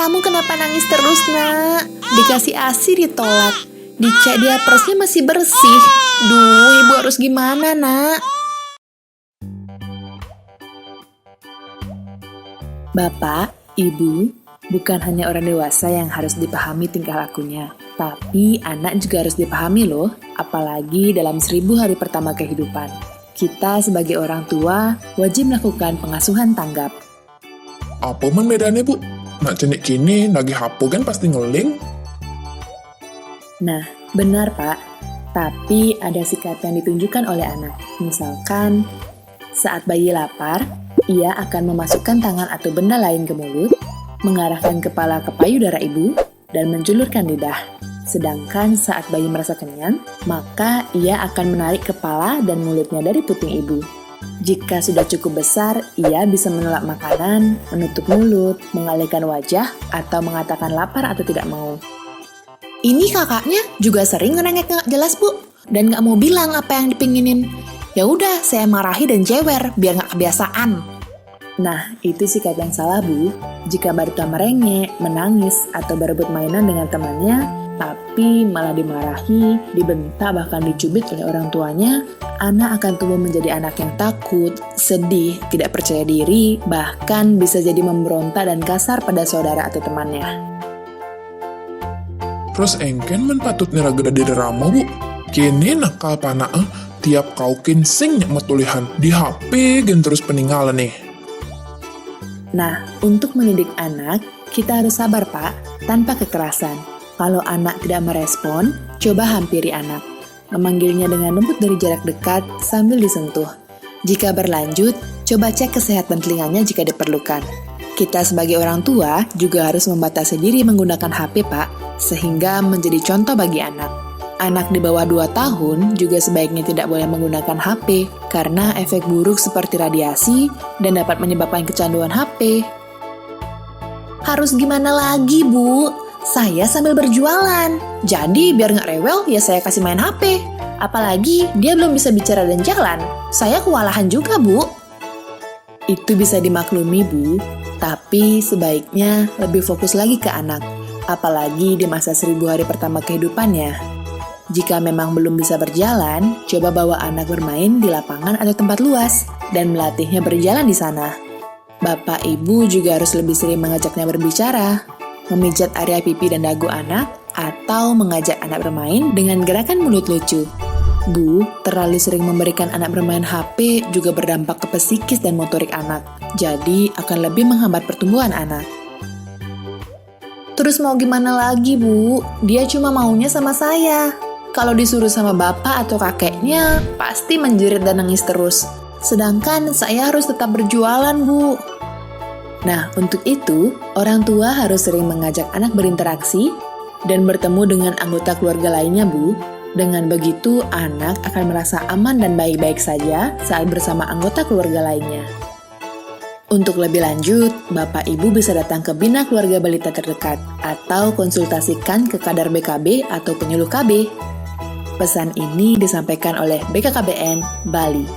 Kamu kenapa nangis terus, nak? Dikasih ASI ditolak. Dicek diapersnya masih bersih. Duh, ibu harus gimana, nak? Bapak, ibu, bukan hanya orang dewasa yang harus dipahami tingkah lakunya, tapi anak juga harus dipahami loh, apalagi dalam 1000 hari pertama kehidupan. Kita sebagai orang tua wajib melakukan pengasuhan tanggap. Apa man bedanya, Bu? Nak cenik kini, lagi hapo kan pasti ngeling. Nah, benar Pak, tapi ada sikap yang ditunjukkan oleh anak. Misalkan, saat bayi lapar, ia akan memasukkan tangan atau benda lain ke mulut, mengarahkan kepala ke payudara ibu, dan menjulurkan lidah. Sedangkan saat bayi merasa kenyang, maka ia akan menarik kepala dan mulutnya dari puting ibu. Jika sudah cukup besar, ia bisa menolak makanan, menutup mulut, mengalihkan wajah, atau mengatakan lapar atau tidak mau. Ini kakaknya juga sering ngerengek nggak jelas, Bu, dan nggak mau bilang apa yang dipinginin. Ya udah, saya marahi dan jewer biar nggak kebiasaan. Nah, itu sikap yang salah, Bu. Jika Barita merengek, menangis, atau berebut mainan dengan temannya, tapi malah dimarahi, dibentak, bahkan dicubit oleh orang tuanya, anak akan tumbuh menjadi anak yang takut, sedih, tidak percaya diri, bahkan bisa jadi memberontak dan kasar pada saudara atau temannya. Terus engken men patut niraga dari ramo, Bu. Kini nakal pana tiap kau kinsing nyak tulihan di HP gen terus peninggalan nih. Nah, untuk mendidik anak, kita harus sabar, Pak, tanpa kekerasan. Kalau anak tidak merespon, coba hampiri anak. Memanggilnya dengan lembut dari jarak dekat sambil disentuh. Jika berlanjut, coba cek kesehatan telinganya jika diperlukan. Kita sebagai orang tua juga harus membatasi diri menggunakan HP, Pak, sehingga menjadi contoh bagi anak. Anak di bawah 2 tahun juga sebaiknya tidak boleh menggunakan HP karena efek buruk seperti radiasi dan dapat menyebabkan kecanduan HP. Harus gimana lagi, Bu? Saya sambil berjualan, jadi biar nggak rewel ya saya kasih main HP. Apalagi dia belum bisa bicara dan jalan, saya kewalahan juga, Bu. Itu bisa dimaklumi, Bu, tapi sebaiknya lebih fokus lagi ke anak, apalagi di masa 1000 hari pertama kehidupannya. Jika memang belum bisa berjalan, coba bawa anak bermain di lapangan atau tempat luas, dan melatihnya berjalan di sana. Bapak ibu juga harus lebih sering mengajaknya berbicara, memijat area pipi dan dagu anak, atau mengajak anak bermain dengan gerakan mulut lucu. Bu, terlalu sering memberikan anak bermain HP juga berdampak ke psikis dan motorik anak, jadi akan lebih menghambat pertumbuhan anak. Terus mau gimana lagi, Bu? Dia cuma maunya sama saya. Kalau disuruh sama bapak atau kakeknya, pasti menjerit dan nangis terus. Sedangkan saya harus tetap berjualan, Bu. Nah, untuk itu, orang tua harus sering mengajak anak berinteraksi dan bertemu dengan anggota keluarga lainnya, Bu. Dengan begitu, anak akan merasa aman dan baik-baik saja saat bersama anggota keluarga lainnya. Untuk lebih lanjut, Bapak Ibu bisa datang ke Bina Keluarga Balita terdekat atau konsultasikan ke Kadar BKB atau penyuluh KB. Pesan ini disampaikan oleh BKKBN Bali.